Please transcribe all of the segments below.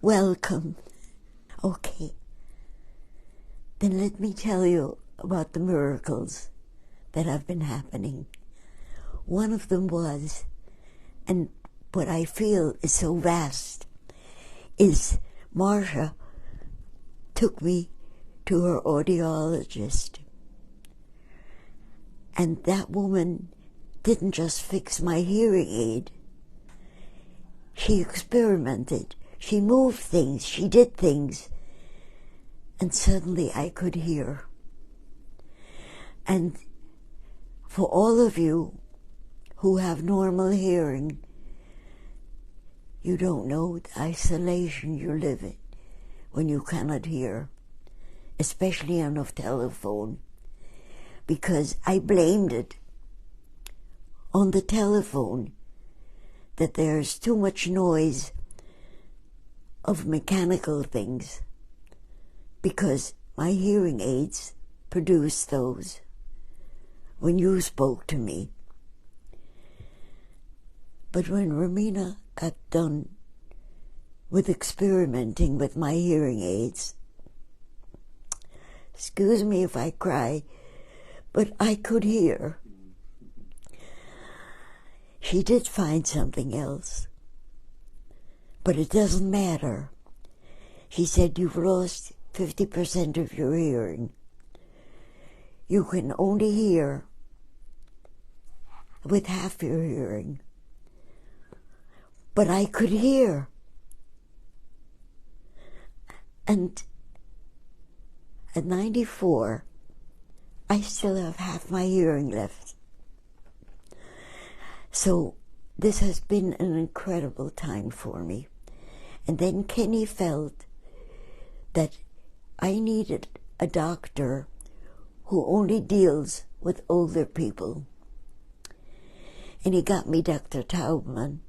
Welcome. Okay. Then let me tell you about the miracles that have been happening. One of them was, and what I feel is so vast, is Marcia took me to her audiologist. And that woman didn't just fix my hearing aid. She experimented. She moved things. She did things. And suddenly I could hear. And for all of you who have normal hearing, you don't know the isolation you live in when you cannot hear, especially on a telephone, because I blamed it on the telephone that there's too much noise of mechanical things, because my hearing aids produced those when you spoke to me. But when Romina got done with experimenting with my hearing aids, excuse me if I cry, but I could hear. She did find something else, but it doesn't matter. She said, you've lost 50% of your hearing. You can only hear with half your hearing. But I could hear. And at 94, I still have half my hearing left. So this has been an incredible time for me. And then Kenny felt that I needed a doctor who only deals with older people. And he got me Dr. Taubman,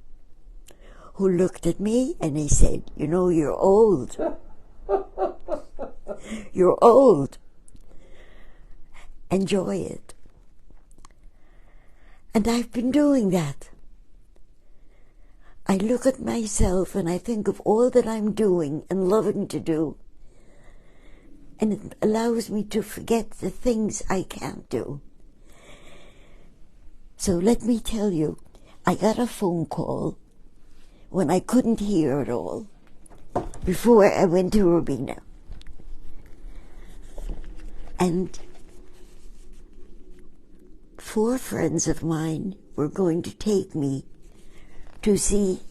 who looked at me and he said, you know, you're old. You're old. Enjoy it. And I've been doing that. I look at myself and I think of all that I'm doing and loving to do. And it allows me to forget the things I can't do. So let me tell you, I got a phone call when I couldn't hear at all, before I went to Robina. And 4 friends of mine were going to take me to see,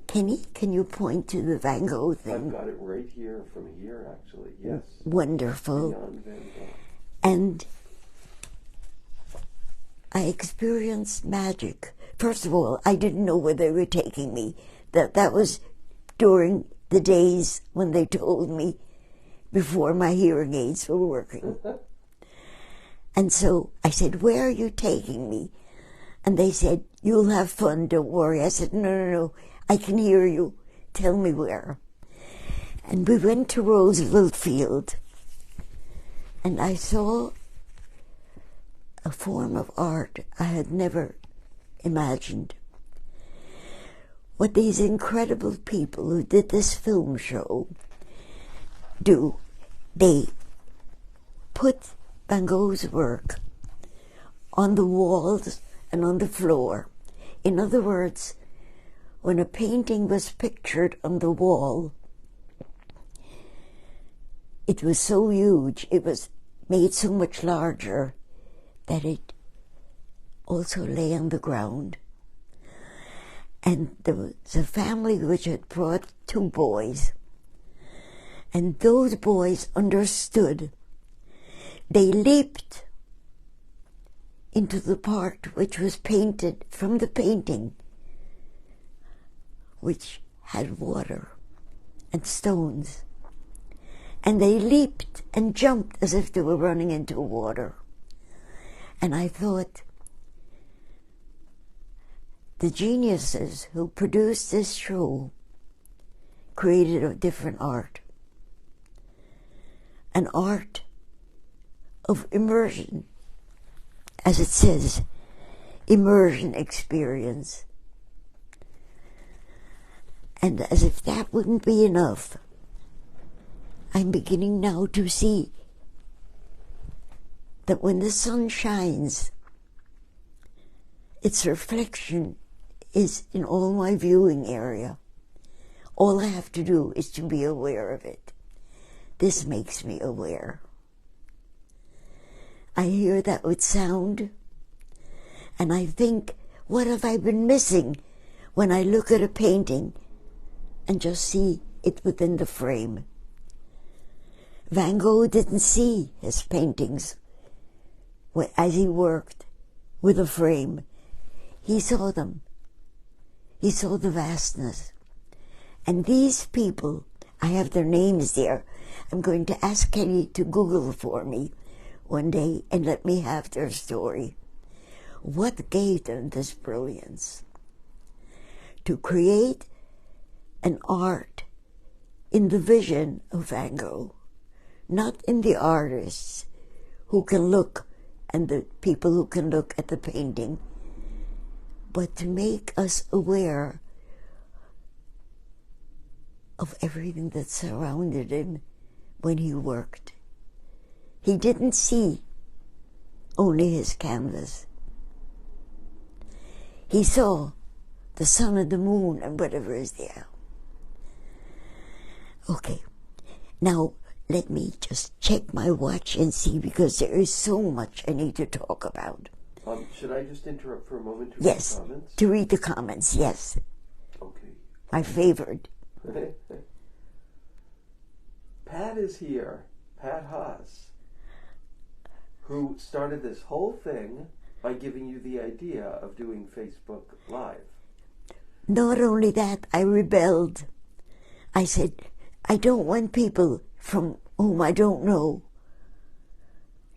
Kenny, can you point to the Van Gogh thing? I've got it right here, from here actually, yes. Wonderful. Beyond Van Gogh. And I experienced magic. First of all, I didn't know where they were taking me. That was during the days when they told me, before my hearing aids were working. And so I said, where are you taking me? And they said, you'll have fun, don't worry. I said, no, I can hear you. Tell me where. And we went to Roosevelt Field, and I saw a form of art I had never imagined. What these incredible people who did this film show do, they put Van Gogh's work on the walls and on the floor. In other words, when a painting was pictured on the wall, it was so huge, it was made so much larger that it also lay on the ground. And there was a family which had brought 2 boys. And those boys understood. They leaped into the part which was painted from the painting, which had water and stones. And they leaped and jumped as if they were running into water. And I thought, the geniuses who produced this show created a different art. An art of immersion, as it says, immersion experience. And as if that wouldn't be enough, I'm beginning now to see that when the sun shines, its reflection is in all my viewing area. All I have to do is to be aware of it. This makes me aware. I hear that with sound, and I think, what have I been missing when I look at a painting and just see it within the frame? Van Gogh didn't see his paintings as he worked with a frame. He saw them. He saw the vastness. And these people, I have their names there. I'm going to ask Kenny to Google for me one day and let me have their story. What gave them this brilliance? To create an art in the vision of Van Gogh, not in the artists who can look and the people who can look at the painting, but to make us aware of everything that surrounded him when he worked. He didn't see only his canvas. He saw the sun and the moon and whatever is there. Okay, now let me just check my watch and see, because there is so much I need to talk about. Should I just interrupt for a moment to read Yes, the comments? to read the comments, yes. Okay. My favorite. Pat is here, Pat Haas, who started this whole thing by giving you the idea of doing Facebook Live. Not only that, I rebelled. I said, I don't want people from whom I don't know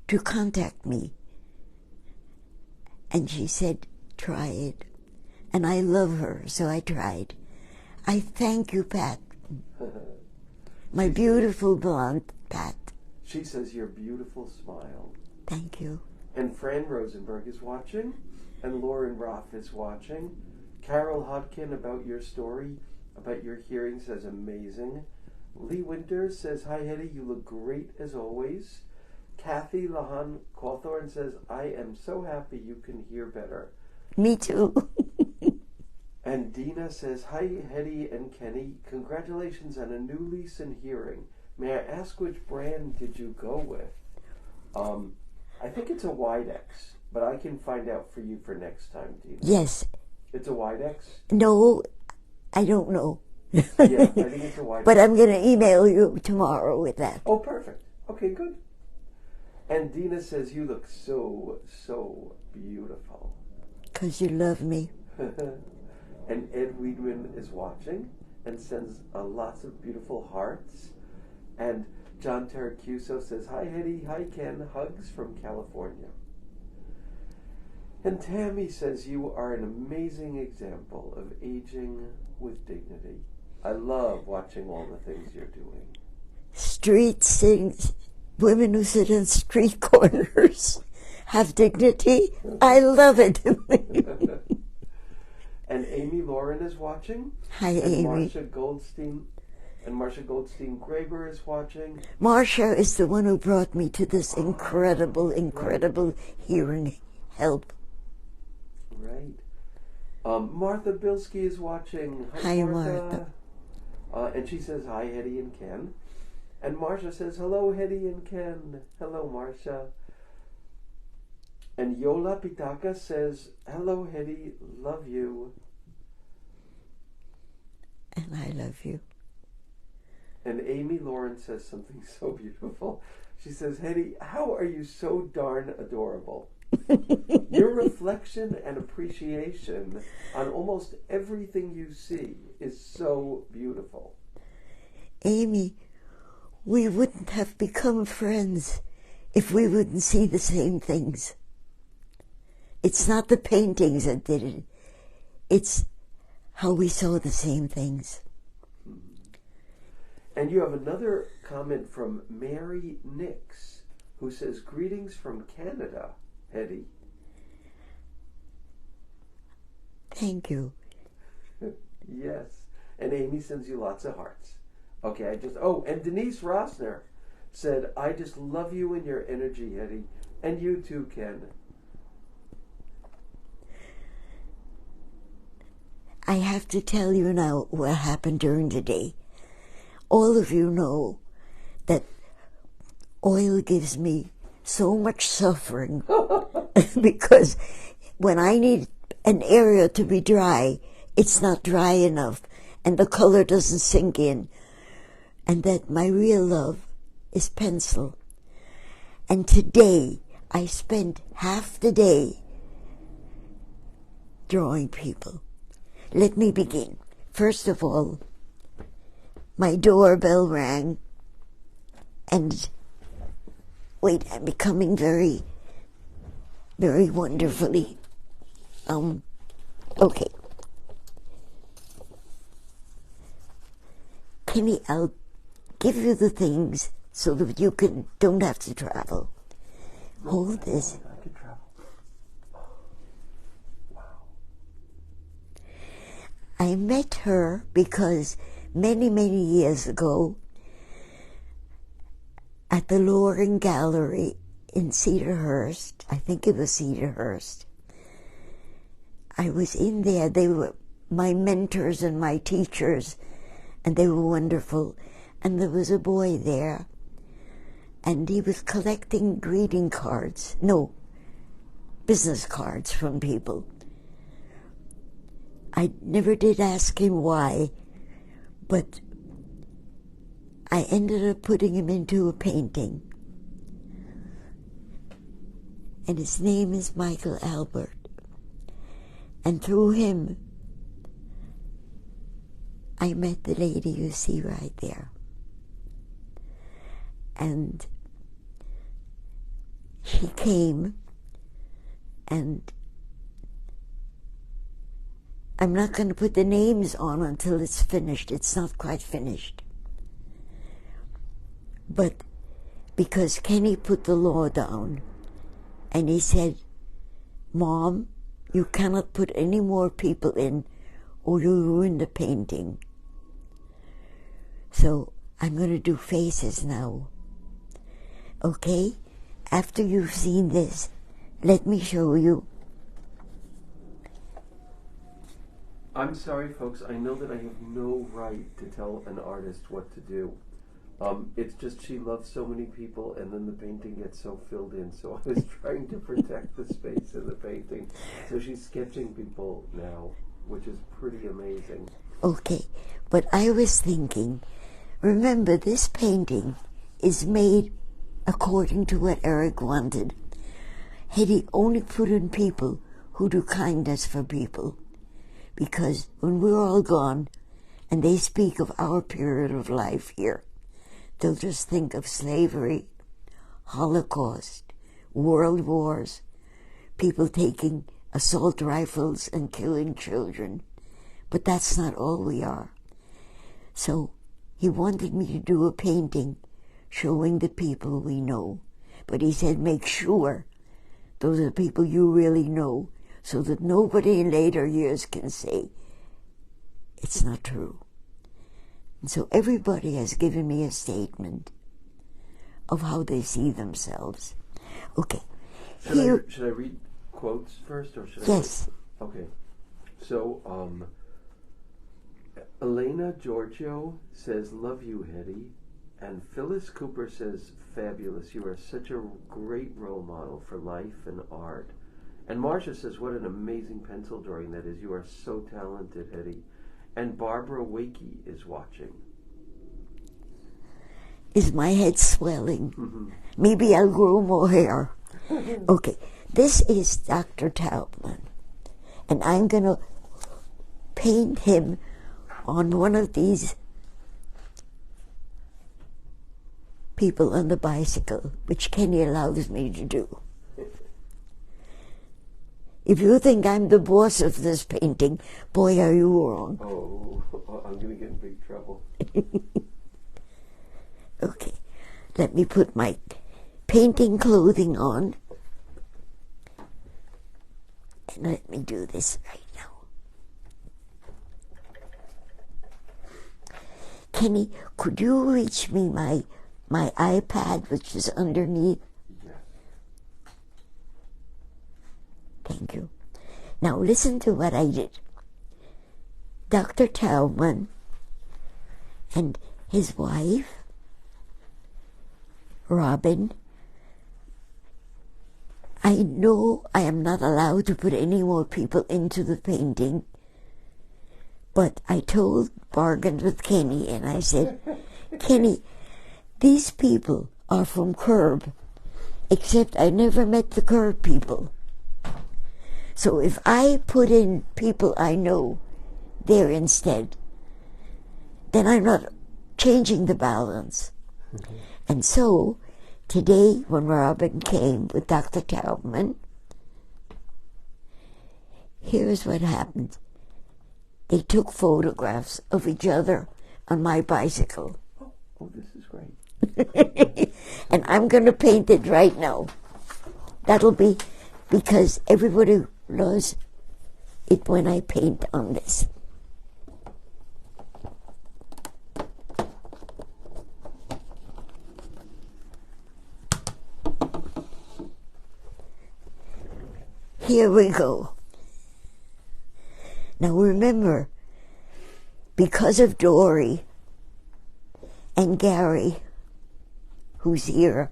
to contact me. And she said, try it. And I love her, so I tried. I thank you, Pat. My beautiful blonde Pat. She says your beautiful smile. Thank you. And Fran Rosenberg is watching, and Lauren Roth is watching. Carol Hodkin, about your story, about your hearing, says amazing. Lee Winters says, hi Hetty, you look great as always. Kathy Lahan Cawthorn says, I am so happy you can hear better. Me too. And Dina says, hi Hetty and Kenny, congratulations on a new lease in hearing. May I ask which brand did you go with? I think it's a Widex, but I can find out for you for next time, Dina. Yes. It's a Widex? No, I don't know. Yeah, I think it's a Widex. But I'm going to email you tomorrow with that. Oh, perfect. Okay, good. And Dina says, you look so, so beautiful. 'Cause you love me. And Ed Weedwin is watching and sends lots of beautiful hearts. And John Taracuso says, hi Hetty, hi Ken, hugs from California. And Tammy says, you are an amazing example of aging with dignity. I love watching all the things you're doing. Street things, women who sit in street corners have dignity. I love it. And Amy Lauren is watching. Hi, and Amy. Marsha Goldstein Graber is watching. Marsha is the one who brought me to this incredible hearing help. Right. Martha Bilski is watching. Hi, Martha. And she says, hi, Hetty and Ken. And Marsha says, hello, Hetty and Ken. Hello, Marsha. And Yola Pitaka says, hello, Hetty, love you. And I love you. And Amy Lauren says something so beautiful. She says, Hetty, how are you so darn adorable? Your reflection and appreciation on almost everything you see is so beautiful. Amy, we wouldn't have become friends if we wouldn't see the same things. It's not the paintings that did it. It's how we saw the same things. And you have another comment from Mary Nix, who says, greetings from Canada, Hetty. Thank you. Yes. And Amy sends you lots of hearts. Okay, and Denise Rossner said, I just love you and your energy, Eddie. And you too, Ken. I have to tell you now what happened during the day. All of you know that oil gives me so much suffering because when I need an area to be dry, it's not dry enough and the color doesn't sink in. And that my real love is pencil. And today I spent half the day drawing people. Let me begin. First of all, my doorbell rang, and wait, I'm becoming very, very wonderfully, okay. Kenny, I'll give you the things so that you don't have to travel. Hold this. I could travel. Wow. I met her because many, many years ago at the Loring Gallery in Cedarhurst, I think it was Cedarhurst, I was in there. They were my mentors and my teachers, and they were wonderful. And there was a boy there, and he was collecting greeting cards, business cards from people. I never did ask him why, but I ended up putting him into a painting. And his name is Michael Albert. And through him, I met the lady you see right there. And she came, and I'm not going to put the names on until it's finished. It's not quite finished. But because Kenny put the law down, and he said, Mom, you cannot put any more people in or you'll ruin the painting. So I'm going to do faces now. Okay? After you've seen this, let me show you. I'm sorry, folks. I know that I have no right to tell an artist what to do. It's just she loves so many people, and then the painting gets so filled in. So I was trying to protect the space in the painting. So she's sketching people now, which is pretty amazing. Okay, but I was thinking, remember, this painting is made according to what Eric wanted. Had he only put in people who do kindness for people. Because when we're all gone, and they speak of our period of life here, they'll just think of slavery, Holocaust, world wars, people taking assault rifles and killing children. But that's not all we are. So he wanted me to do a painting showing the people we know. But he said, make sure those are the people you really know, so that nobody in later years can say it's not true. And so everybody has given me a statement of how they see themselves. Okay. Should I read quotes first, or should I? Yes. Okay. So, Elena Giorgio says, love you, Hetty. And Phyllis Cooper says, fabulous. You are such a great role model for life and art. And Marcia says, what an amazing pencil drawing that is. You are so talented, Hetty. And Barbara Wakey is watching. Is my head swelling? Mm-hmm. Maybe I'll grow more hair. Okay, this is Dr. Taubman. And I'm going to paint him on one of these people on the bicycle, which Kenny allows me to do. If you think I'm the boss of this painting, boy, are you wrong. Oh, I'm going to get in big trouble. Okay, let me put my painting clothing on. And let me do this right now. Kenny, could you reach me my iPad, which is underneath? Yes. Thank you. Now listen to what I did. Dr. Taubman and his wife, Robin. I know I am not allowed to put any more people into the painting, but I bargained with Kenny, and I said, Kenny, these people are from Curb, except I never met the Curb people. So if I put in people I know there instead, then I'm not changing the balance. Mm-hmm. And so, today, when Robin came with Dr. Taubman, here's what happened. They took photographs of each other on my bicycle. Oh, this is great. And I'm going to paint it right now. That'll be because everybody loves it when I paint on this. Here we go. Now remember, because of Dory and Gary, who's here,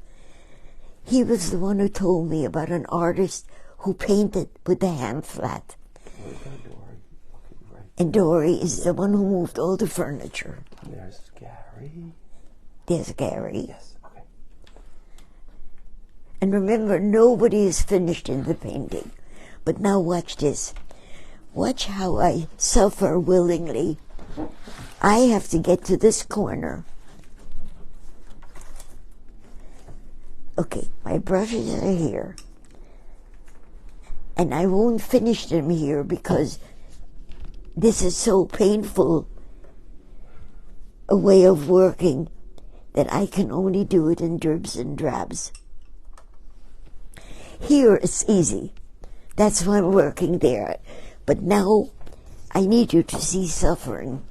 he was the one who told me about an artist who painted with the hand flat. What about Dory? Okay, right. And Dory is the one who moved all the furniture. There's Gary. There's Gary. Yes, okay. And remember, nobody is finished in the painting. But now watch this. Watch how I suffer willingly. I have to get to this corner. Okay, my brushes are here. And I won't finish them here because this is so painful a way of working that I can only do it in dribs and drabs. Here it's easy. That's why I'm working there. But now I need you to see suffering.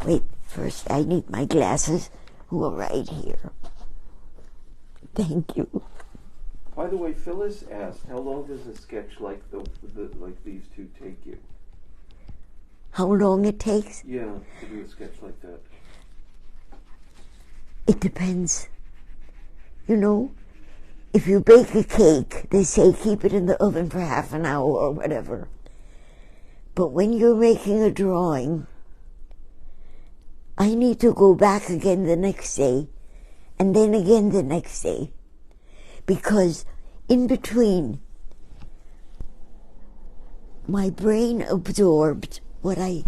Wait, first I need my glasses, who are right here. Thank you. By the way, Phyllis asked, how long does a sketch like like these two take you? How long it takes? Yeah, to do a sketch like that. It depends. You know, if you bake a cake, they say keep it in the oven for half an hour or whatever. But when you're making a drawing, I need to go back again the next day, and then again the next day. Because in between, my brain absorbed what I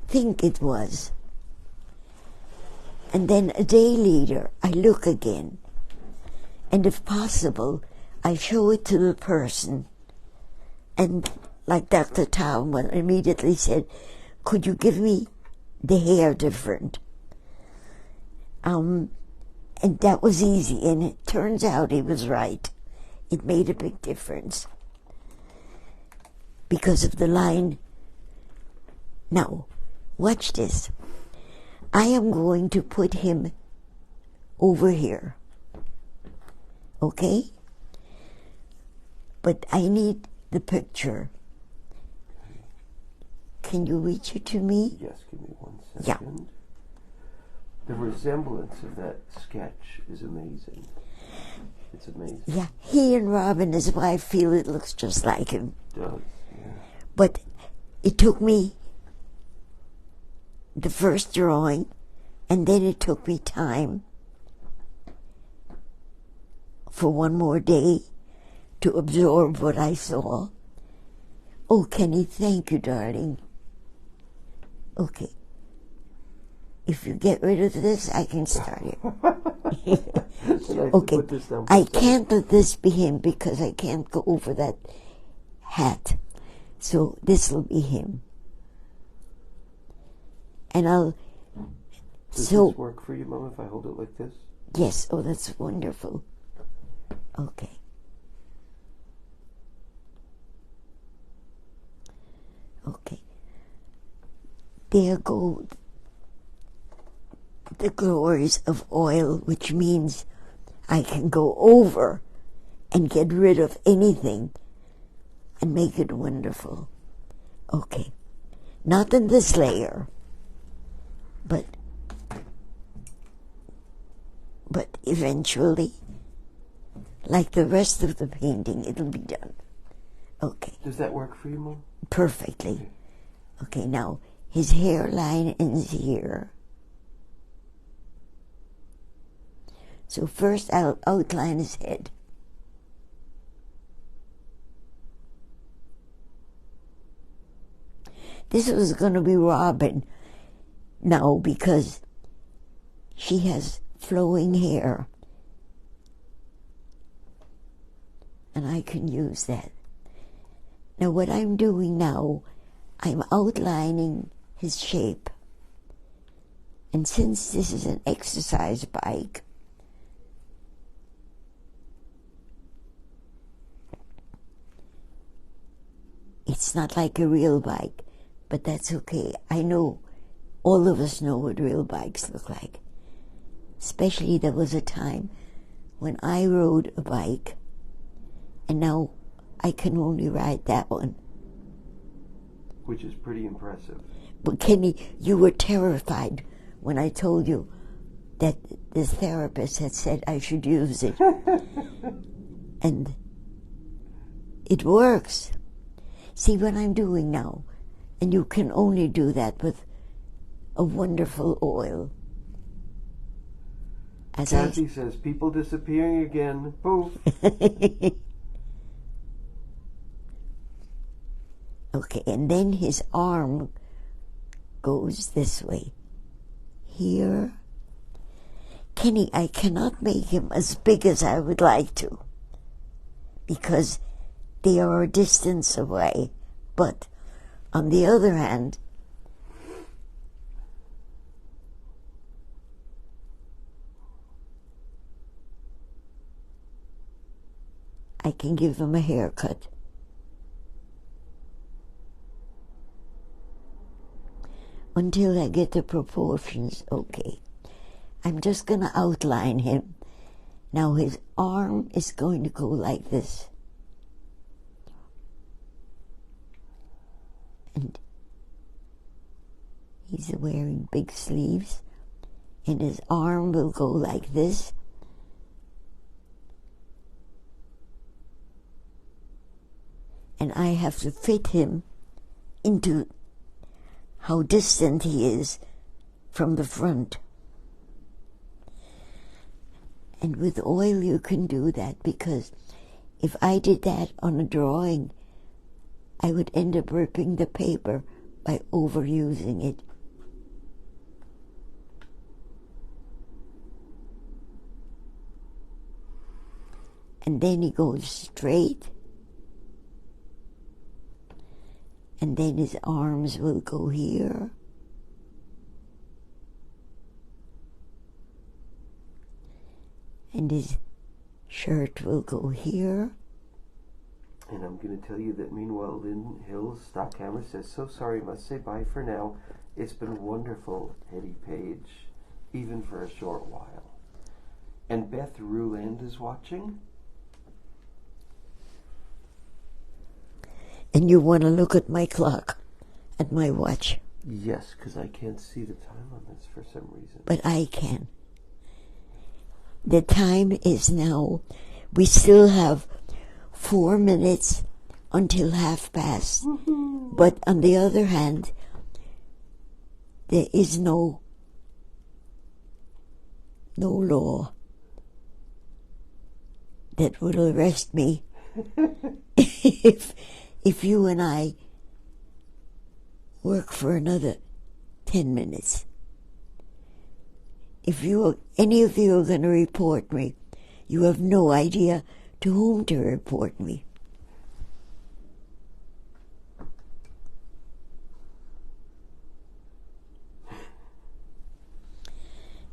think it was. And then a day later, I look again. And if possible, I show it to the person. And like Dr. Taubman immediately said, could you give me the hair different? And that was easy, and it turns out he was right. It made a big difference because of the line. Now, watch this. I am going to put him over here. Okay? But I need the picture. Can you reach it to me? Yes, give me 1 second. Yeah. The resemblance of that sketch is amazing. It's amazing. Yeah, he and Robin is why I feel it looks just like him. It does, yeah. But it took me the first drawing, and then it took me time for one more day to absorb what I saw. Oh, Kenny, thank you, darling. Okay. If you get rid of this, I can start it. Okay. I can't let this be him because I can't go over that hat. So this will be him. And I'll... Does this work for you, Mom, if I hold it like this? Yes. Oh, that's wonderful. Okay. Okay. there go the glories of oil, which means I can go over and get rid of anything and make it wonderful. Okay. Not in this layer, but eventually, like the rest of the painting, it'll be done. Okay. Does that work for you, Mom? Perfectly. Okay, now his hairline ends here. So first I'll outline his head. This was going to be Robin now because she has flowing hair. And I can use that. Now what I'm doing now, I'm outlining his shape. And since this is an exercise bike, it's not like a real bike, but that's okay. I know, all of us know what real bikes look like. Especially there was a time when I rode a bike, and now I can only ride that one. Which is pretty impressive. But Kenny, you were terrified when I told you that the therapist had said I should use it. And it works. See what I'm doing now? And you can only do that with a wonderful oil. As Kathy says, people disappearing again. Poof. Okay, and then his arm goes this way. Here. Kenny, I cannot make him as big as I would like to, because they are a distance away. But on the other hand, I can give him a haircut. Until I get the proportions okay. I'm just going to outline him. Now his arm is going to go like this. And he's wearing big sleeves. And his arm will go like this. And I have to fit him into how distant he is from the front. And with oil you can do that, because if I did that on a drawing, I would end up ripping the paper by overusing it. And then he goes straight. And then his arms will go here. And his shirt will go here. And I'm going to tell you that meanwhile, Lynn Hills, Stock Camera, says, so sorry, must say bye for now. It's been wonderful, Hetty Page, even for a short while. And Beth Ruland is watching. And you want to look at my clock, at my watch. Yes, because I can't see the time on this for some reason. But I can. The time is now, we still have 4 minutes until past. But on the other hand, there is no law that will arrest me if you and I work for another 10 minutes. If any of you are going to report me, you have no idea to whom to report me.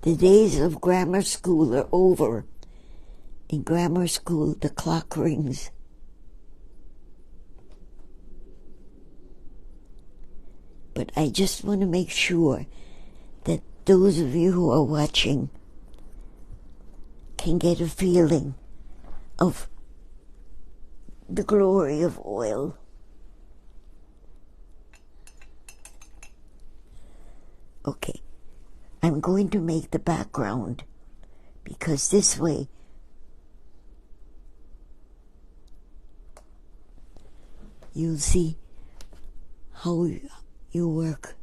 The days of grammar school are over. In grammar school, the clock rings. But but I just want to make sure that those of you who are watching can get a feeling of the glory of oil. Okay, I'm going to make the background because this way you'll see how you work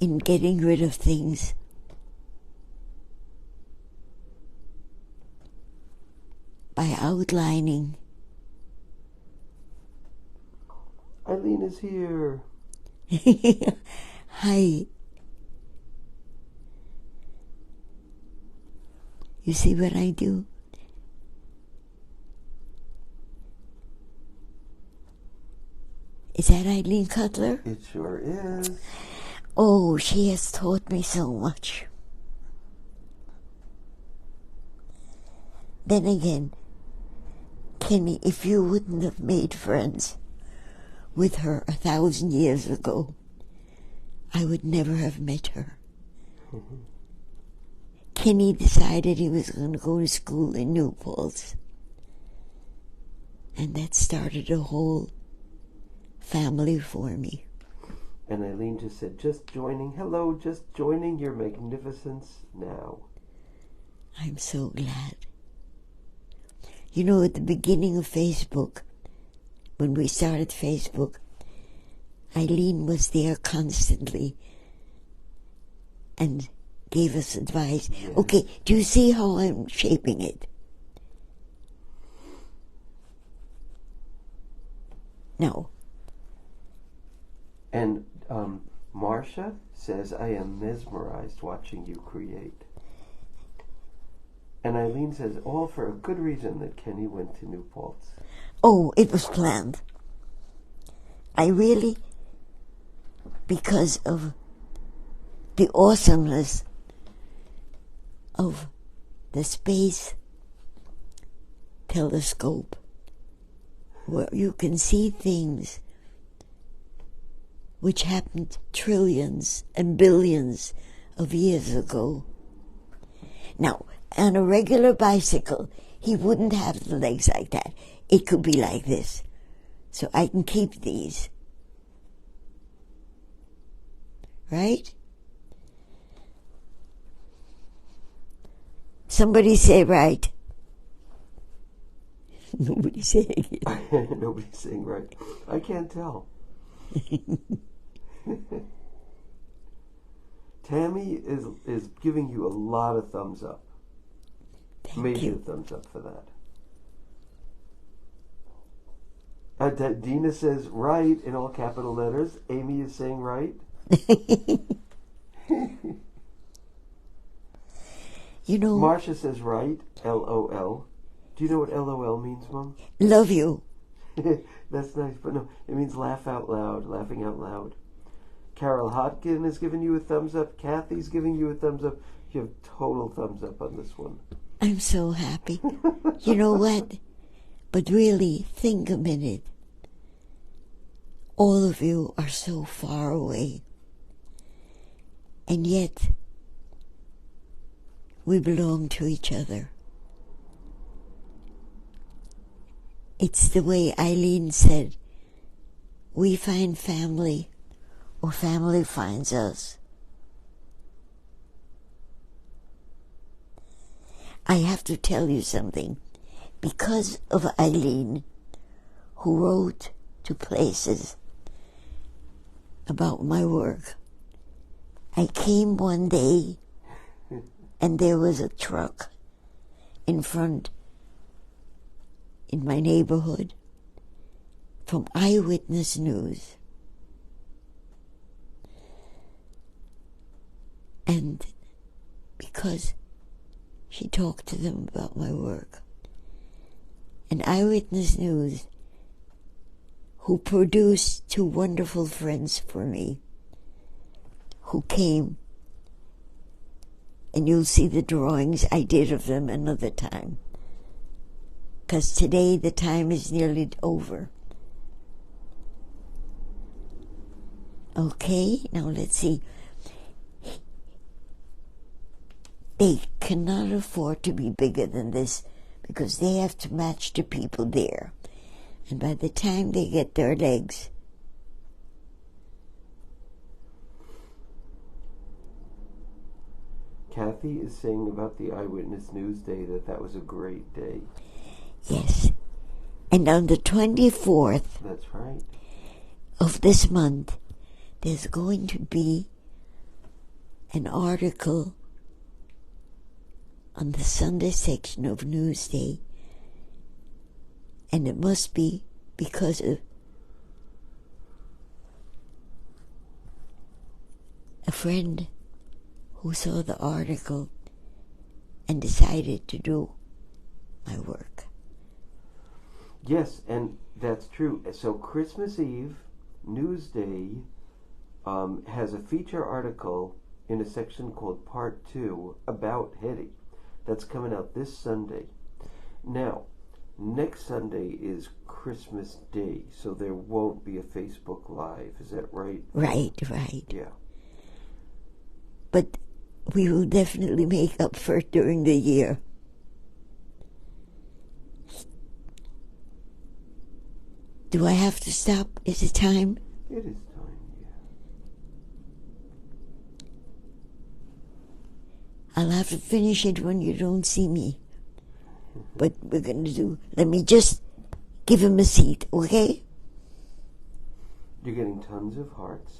in getting rid of things. By outlining. Eileen is here. Hi. You see what I do? Is that Eileen Cutler? It sure is. Oh, she has taught me so much. Then again, Kenny, if you wouldn't have made friends with her 1,000 years ago, I would never have met her. Mm-hmm. Kenny decided he was going to go to school in New Paltz. And that started a whole family for me. And Eileen just said, just joining. Hello, just joining your magnificence now. I'm so glad. You know, at the beginning of Facebook, when we started Facebook, Eileen was there constantly and gave us advice. Yes. Okay, do you see how I'm shaping it? No. And Marcia says, I am mesmerized watching you create. And Eileen says, all for a good reason that Kenny went to New Paltz. Oh, it was planned. I really, because of the awesomeness of the space telescope, where you can see things which happened trillions and billions of years ago. Now, on a regular bicycle, he wouldn't have the legs like that. It could be like this. So I can keep these. Right? Somebody say right. Nobody's saying it. Nobody's saying right. I can't tell. Tammy is giving you a lot of thumbs up. Thank you. Thumbs up for that. Dina says right in all capital letters. Amy is saying right. You know, Marcia says right. LOL. Do you know what LOL means, Mom? Love you. That's nice, but no, it means laugh out loud, laughing out loud. Carol Hodkin has given you a thumbs up. Kathy's giving you a thumbs up. You have total thumbs up on this one. I'm so happy. You know what? But really, think a minute. All of you are so far away. And yet, we belong to each other. It's the way Eileen said, we find family, or family finds us. I have to tell you something. Because of Eileen, who wrote to places about my work, I came one day and there was a truck in front in my neighborhood from Eyewitness News. And because she talked to them about my work. And Eyewitness News, who produced two wonderful friends for me, who came, and you'll see the drawings I did of them another time, because today the time is nearly over. Okay, now let's see. They cannot afford to be bigger than this because they have to match the people there. And by the time they get their legs, Kathy is saying about the Eyewitness News Day that was a great day. yes. And on the 24th That's right. of this month, there's going to be an article on the Sunday section of Newsday, and it must be because of a friend who saw the article and decided to do my work. Yes, and that's true. So Christmas Eve, Newsday has a feature article in a section called Part 2 about Hetty. That's coming out this Sunday. Now, next Sunday is Christmas Day, so there won't be a Facebook Live. Is that right? Right. Yeah. But we will definitely make up for it during the year. Do I have to stop? Is it time? It is time, yeah. I'll have to finish it when you don't see me. But we're going to do... Let me just give him a seat, okay? You're getting tons of hearts.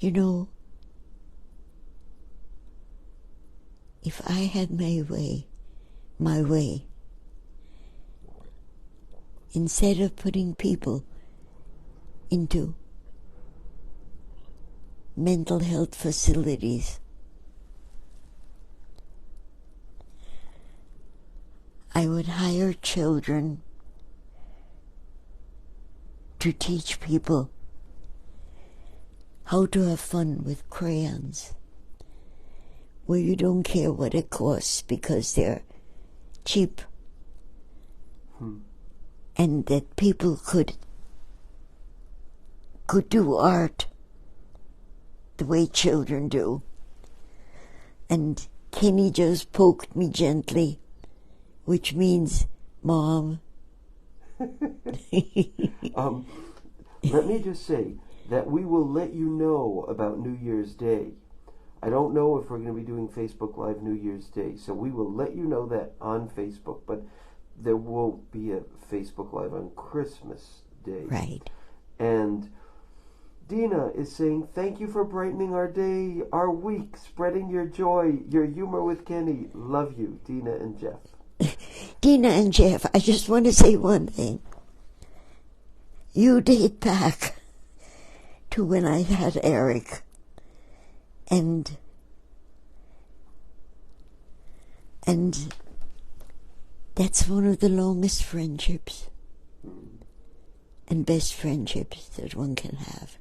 You know, if I had my way, instead of putting people into mental health facilities, I would hire children to teach people how to have fun with crayons, where you don't care what it costs because they're cheap, and that people could do art the way children do. And Kenny just poked me gently, which means, Mom. Let me just say that we will let you know about New Year's Day. I don't know if we're going to be doing Facebook Live New Year's Day, so we will let you know that on Facebook, but there won't be a Facebook Live on Christmas Day. Right. And Dina is saying, thank you for brightening our day, our week, spreading your joy, your humor with Kenny. Love you, Dina and Jeff. Dina and Jeff, I just want to say one thing. You date back to when I had Eric, and that's one of the longest friendships and best friendships that one can have.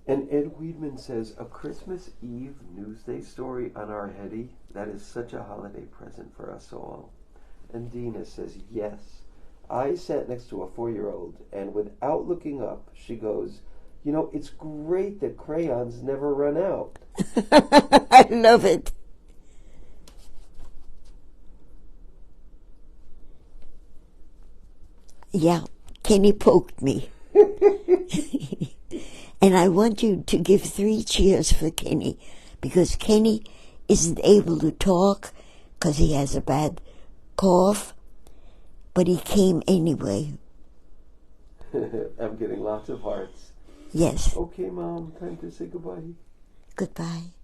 And Ed Weedman says, a Christmas Eve Newsday story on our Hetty, that is such a holiday present for us all. And Dina says, yes. I sat next to a 4-year-old, and without looking up, she goes, you know, it's great that crayons never run out. I love it. Yeah, Kenny poked me. And I want you to give 3 cheers for Kenny, because Kenny isn't able to talk because he has a bad cough, but he came anyway. I'm getting lots of hearts. Yes. Okay, Mom, time to say goodbye. Goodbye.